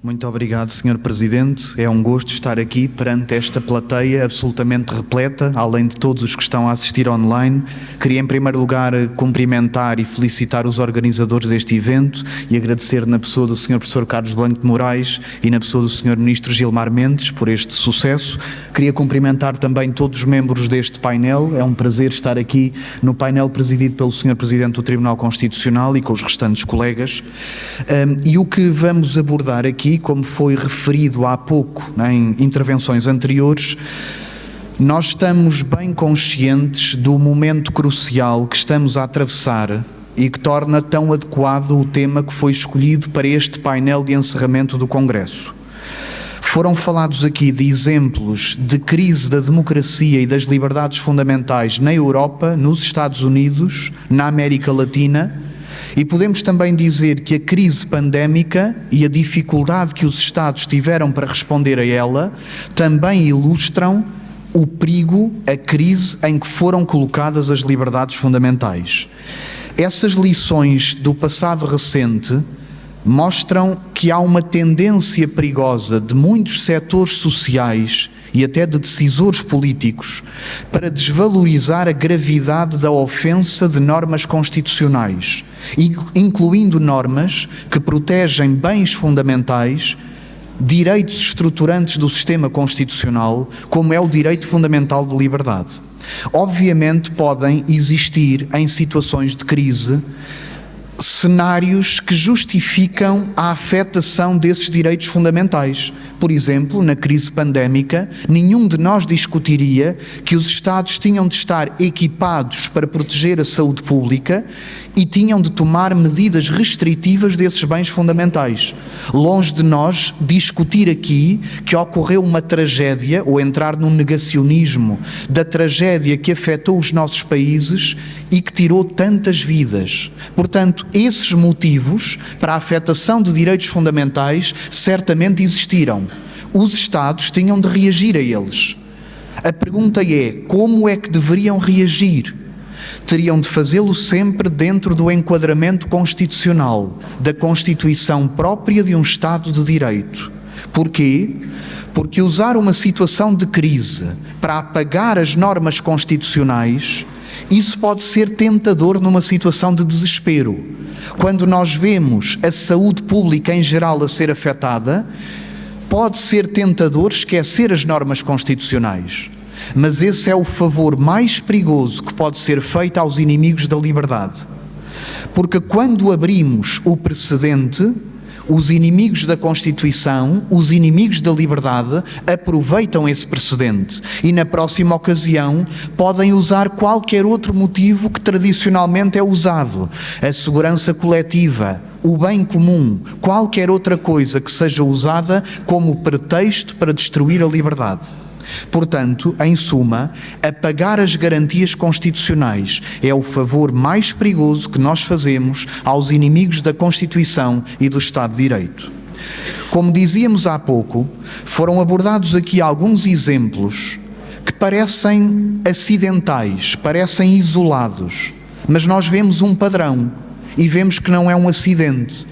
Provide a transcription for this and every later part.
Muito obrigado, Sr. Presidente. É um gosto estar aqui perante esta plateia absolutamente repleta, além de todos os que estão a assistir online. Queria, em primeiro lugar, cumprimentar e felicitar os organizadores deste evento e agradecer na pessoa do Sr. Professor Carlos Blanco de Moraes e na pessoa do Sr. Ministro Gilmar Mendes por este sucesso. Queria cumprimentar também todos os membros deste painel. É um prazer estar aqui no painel presidido pelo Sr. Presidente do Tribunal Constitucional e com os restantes colegas. E o que vamos abordar aqui, como foi referido há pouco, em intervenções anteriores, nós estamos bem conscientes do momento crucial que estamos a atravessar e que torna tão adequado o tema que foi escolhido para este painel de encerramento do Congresso. Foram falados aqui de exemplos de crise da democracia e das liberdades fundamentais na Europa, nos Estados Unidos, na América Latina. E podemos também dizer que a crise pandémica e a dificuldade que os Estados tiveram para responder a ela também ilustram o perigo, a crise em que foram colocadas as liberdades fundamentais. Essas lições do passado recente mostram que há uma tendência perigosa de muitos setores sociais e até de decisores políticos para desvalorizar a gravidade da ofensa de normas constitucionais, incluindo normas que protegem bens fundamentais, direitos estruturantes do sistema constitucional, como é o direito fundamental de liberdade. Obviamente podem existir, em situações de crise, cenários que justificam a afetação desses direitos fundamentais. Por exemplo, na crise pandémica, nenhum de nós discutiria que os Estados tinham de estar equipados para proteger a saúde pública e tinham de tomar medidas restritivas desses bens fundamentais. Longe de nós discutir aqui que ocorreu uma tragédia ou entrar num negacionismo da tragédia que afetou os nossos países e que tirou tantas vidas. Portanto, esses motivos para a afetação de direitos fundamentais certamente existiram. Os Estados tinham de reagir a eles. A pergunta é, como é que deveriam reagir? Teriam de fazê-lo sempre dentro do enquadramento constitucional, da Constituição própria de um Estado de Direito. Porquê? Porque usar uma situação de crise para apagar as normas constitucionais, isso pode ser tentador numa situação de desespero. Quando nós vemos a saúde pública em geral a ser afetada, pode ser tentador esquecer as normas constitucionais. Mas esse é o favor mais perigoso que pode ser feito aos inimigos da liberdade. Porque quando abrimos o precedente, os inimigos da Constituição, os inimigos da liberdade, aproveitam esse precedente e na próxima ocasião podem usar qualquer outro motivo que tradicionalmente é usado. A segurança coletiva, o bem comum, qualquer outra coisa que seja usada como pretexto para destruir a liberdade. Portanto, em suma, apagar as garantias constitucionais é o favor mais perigoso que nós fazemos aos inimigos da Constituição e do Estado de Direito. Como dizíamos há pouco, foram abordados aqui alguns exemplos que parecem acidentais, parecem isolados, mas nós vemos um padrão e vemos que não é um acidente.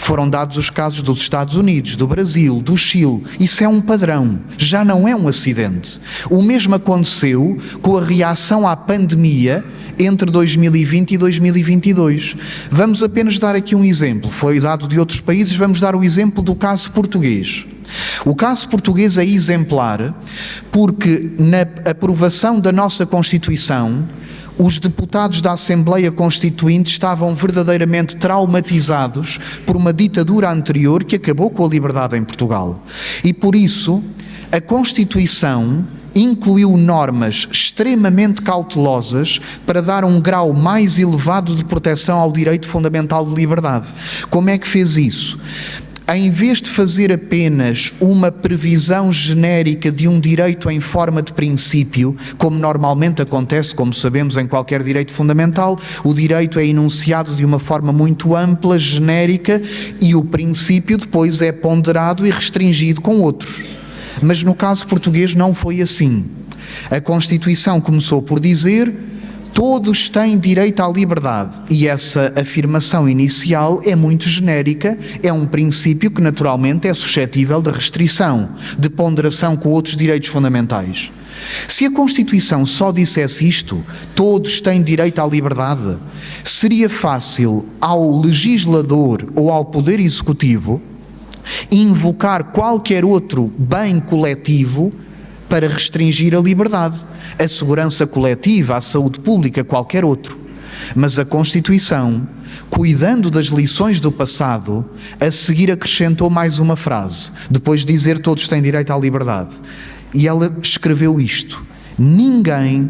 Foram dados os casos dos Estados Unidos, do Brasil, do Chile. Isso é um padrão, já não é um acidente. O mesmo aconteceu com a reação à pandemia entre 2020 e 2022. Vamos apenas dar aqui um exemplo. Foi dado de outros países, vamos dar o exemplo do caso português. O caso português é exemplar porque na aprovação da nossa Constituição, os deputados da Assembleia Constituinte estavam verdadeiramente traumatizados por uma ditadura anterior que acabou com a liberdade em Portugal. E por isso, a Constituição incluiu normas extremamente cautelosas para dar um grau mais elevado de proteção ao direito fundamental de liberdade. Como é que fez isso? Em vez de fazer apenas uma previsão genérica de um direito em forma de princípio, como normalmente acontece, como sabemos, em qualquer direito fundamental, o direito é enunciado de uma forma muito ampla, genérica, e o princípio depois é ponderado e restringido com outros. Mas no caso português não foi assim. A Constituição começou por dizer: Todos têm direito à liberdade. E essa afirmação inicial é muito genérica, é um princípio que naturalmente é suscetível de restrição, de ponderação com outros direitos fundamentais. Se a Constituição só dissesse isto, todos têm direito à liberdade, seria fácil ao legislador ou ao Poder Executivo invocar qualquer outro bem coletivo para restringir a liberdade, a segurança coletiva, a saúde pública, qualquer outro. Mas a Constituição, cuidando das lições do passado, a seguir acrescentou mais uma frase, depois de dizer todos têm direito à liberdade. E ela escreveu isto: ninguém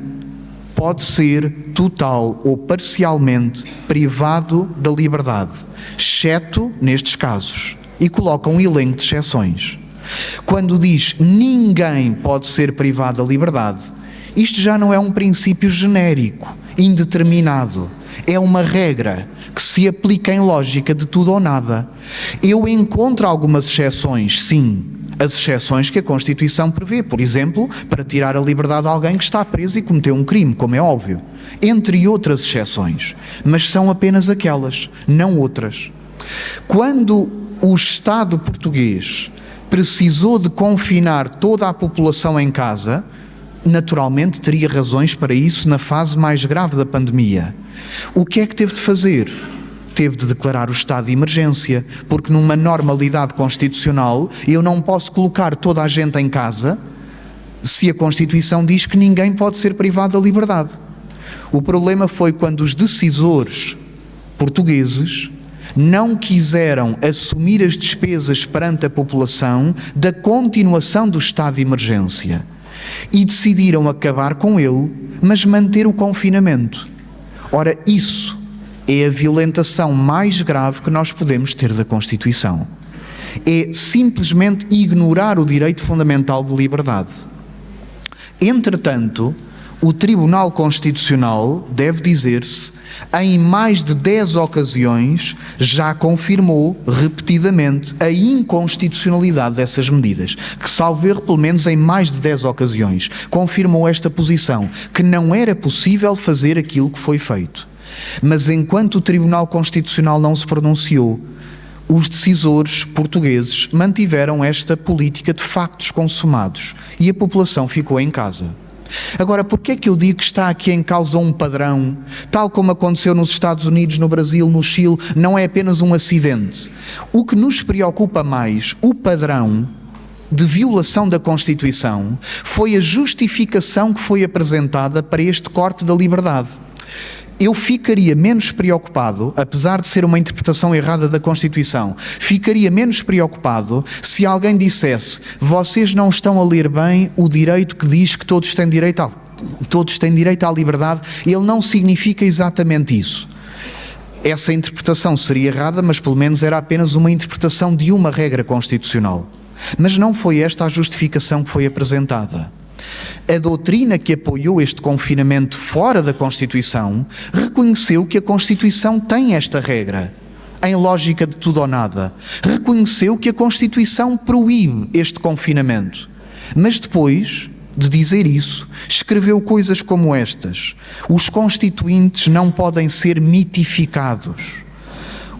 pode ser total ou parcialmente privado da liberdade, exceto nestes casos. E coloca um elenco de exceções. Quando diz ninguém pode ser privado da liberdade, isto já não é um princípio genérico, indeterminado. É uma regra que se aplica em lógica de tudo ou nada. Eu encontro algumas exceções, sim. As exceções que a Constituição prevê, por exemplo, para tirar a liberdade a alguém que está preso e cometeu um crime, como é óbvio. Entre outras exceções. Mas são apenas aquelas, não outras. Quando o Estado português precisou de confinar toda a população em casa, naturalmente teria razões para isso na fase mais grave da pandemia. O que é que teve de fazer? Teve de declarar o estado de emergência, porque numa normalidade constitucional eu não posso colocar toda a gente em casa se a Constituição diz que ninguém pode ser privado da liberdade. O problema foi quando os decisores portugueses não quiseram assumir as despesas perante a população da continuação do estado de emergência e decidiram acabar com ele, mas manter o confinamento. Ora, isso é a violentação mais grave que nós podemos ter da Constituição. É simplesmente ignorar o direito fundamental de liberdade. Entretanto, o Tribunal Constitucional, deve dizer-se, em mais de 10 ocasiões já confirmou repetidamente a inconstitucionalidade dessas medidas, que, salvo erro, pelo menos em mais de 10 ocasiões, confirmou esta posição, que não era possível fazer aquilo que foi feito. Mas enquanto o Tribunal Constitucional não se pronunciou, os decisores portugueses mantiveram esta política de factos consumados e a população ficou em casa. Agora, porquê é que eu digo que está aqui em causa um padrão, tal como aconteceu nos Estados Unidos, no Brasil, no Chile, não é apenas um acidente? O que nos preocupa mais, o padrão de violação da Constituição, foi a justificação que foi apresentada para este corte da liberdade. Eu ficaria menos preocupado, apesar de ser uma interpretação errada da Constituição, ficaria menos preocupado se alguém dissesse: vocês não estão a ler bem o direito que diz que todos têm direito à liberdade. Ele não significa exatamente isso. Essa interpretação seria errada, mas pelo menos era apenas uma interpretação de uma regra constitucional. Mas não foi esta a justificação que foi apresentada. A doutrina que apoiou este confinamento fora da Constituição reconheceu que a Constituição tem esta regra, em lógica de tudo ou nada. Reconheceu que a Constituição proíbe este confinamento. Mas depois de dizer isso, escreveu coisas como estas: os constituintes não podem ser mitificados.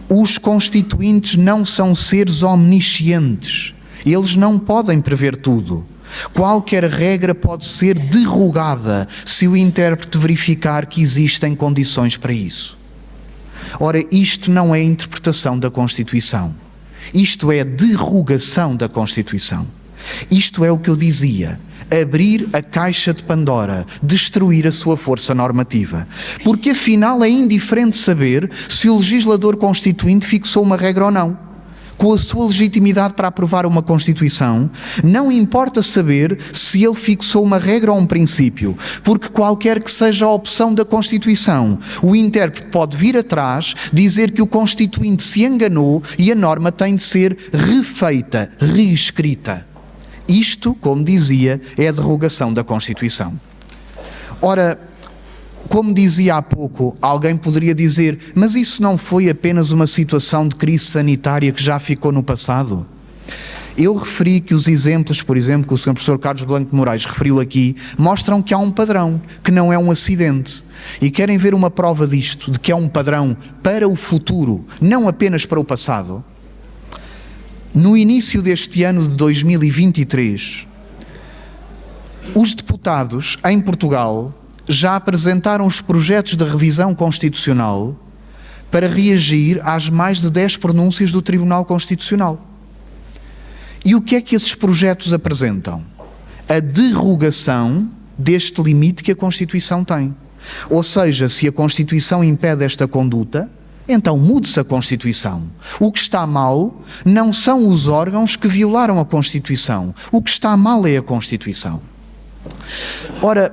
Os constituintes não são seres omniscientes. Eles não podem prever tudo. Qualquer regra pode ser derrogada se o intérprete verificar que existem condições para isso. Ora, isto não é interpretação da Constituição. Isto é derrogação da Constituição. Isto é o que eu dizia: abrir a caixa de Pandora, destruir a sua força normativa. Porque afinal é indiferente saber se o legislador constituinte fixou uma regra ou não. Com a sua legitimidade para aprovar uma Constituição, não importa saber se ele fixou uma regra ou um princípio, porque qualquer que seja a opção da Constituição, o intérprete pode vir atrás, dizer que o constituinte se enganou e a norma tem de ser refeita, reescrita. Isto, como dizia, é a derrogação da Constituição. Ora, como dizia há pouco, alguém poderia dizer: mas isso não foi apenas uma situação de crise sanitária que já ficou no passado? Eu referi que os exemplos, por exemplo, que o Sr. Professor Carlos Blanco de Moraes referiu aqui, mostram que há um padrão, que não é um acidente. E querem ver uma prova disto, de que é um padrão para o futuro, não apenas para o passado? No início deste ano de 2023, os deputados em Portugal já apresentaram os projetos de revisão constitucional para reagir às mais de 10 pronúncias do Tribunal Constitucional. E o que é que esses projetos apresentam? A derrogação deste limite que a Constituição tem. Ou seja, se a Constituição impede esta conduta, então mude-se a Constituição. O que está mal não são os órgãos que violaram a Constituição. O que está mal é a Constituição. Ora,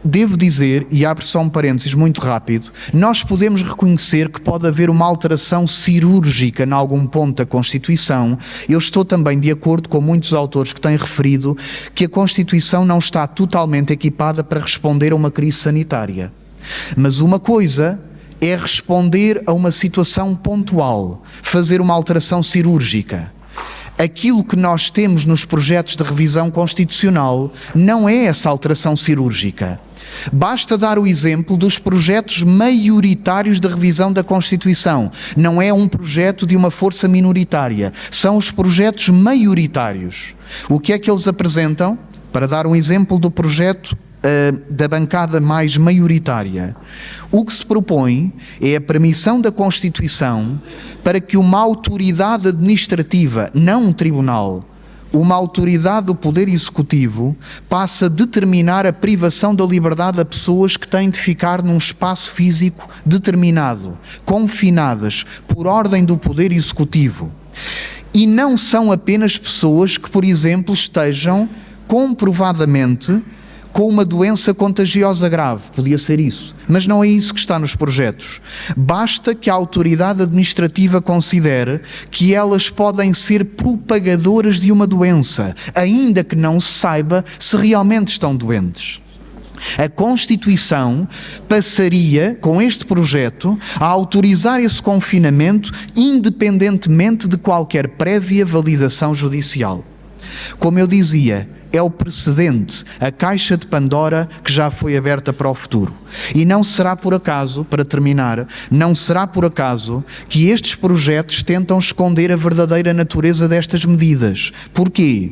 devo dizer, e abro só um parênteses muito rápido, nós podemos reconhecer que pode haver uma alteração cirúrgica em algum ponto da Constituição. Eu estou também de acordo com muitos autores que têm referido que a Constituição não está totalmente equipada para responder a uma crise sanitária. Mas uma coisa é responder a uma situação pontual, fazer uma alteração cirúrgica. Aquilo que nós temos nos projetos de revisão constitucional não é essa alteração cirúrgica. Basta dar o exemplo dos projetos maioritários de revisão da Constituição. Não é um projeto de uma força minoritária, são os projetos maioritários. O que é que eles apresentam? Para dar um exemplo do projeto da bancada mais maioritária. O que se propõe é a permissão da Constituição para que uma autoridade administrativa, não um tribunal, uma autoridade do Poder Executivo, passe a determinar a privação da liberdade a pessoas que têm de ficar num espaço físico determinado, confinadas, por ordem do Poder Executivo. E não são apenas pessoas que, por exemplo, estejam comprovadamente com uma doença contagiosa grave, podia ser isso, mas não é isso que está nos projetos. Basta que a autoridade administrativa considere que elas podem ser propagadoras de uma doença, ainda que não se saiba se realmente estão doentes. A Constituição passaria, com este projeto, a autorizar esse confinamento independentemente de qualquer prévia validação judicial. Como eu dizia, é o precedente, a caixa de Pandora que já foi aberta para o futuro. E não será por acaso, para terminar, não será por acaso que estes projetos tentam esconder a verdadeira natureza destas medidas. Porquê?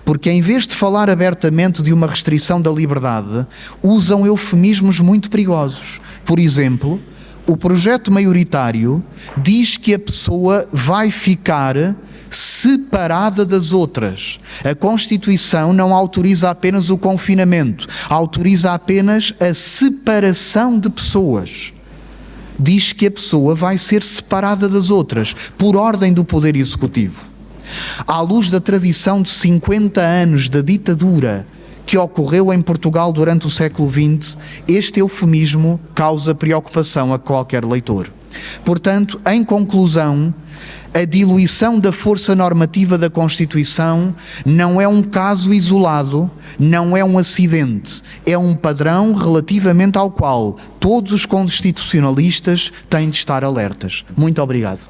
Porque em vez de falar abertamente de uma restrição da liberdade, usam eufemismos muito perigosos. Por exemplo, o projeto maioritário diz que a pessoa vai ficar separada das outras. A Constituição não autoriza apenas o confinamento, autoriza apenas a separação de pessoas. Diz que a pessoa vai ser separada das outras, por ordem do Poder Executivo. À luz da tradição de 50 anos da ditadura que ocorreu em Portugal durante o século XX, este eufemismo causa preocupação a qualquer leitor. Portanto, em conclusão, a diluição da força normativa da Constituição não é um caso isolado, não é um acidente, é um padrão relativamente ao qual todos os constitucionalistas têm de estar alertas. Muito obrigado.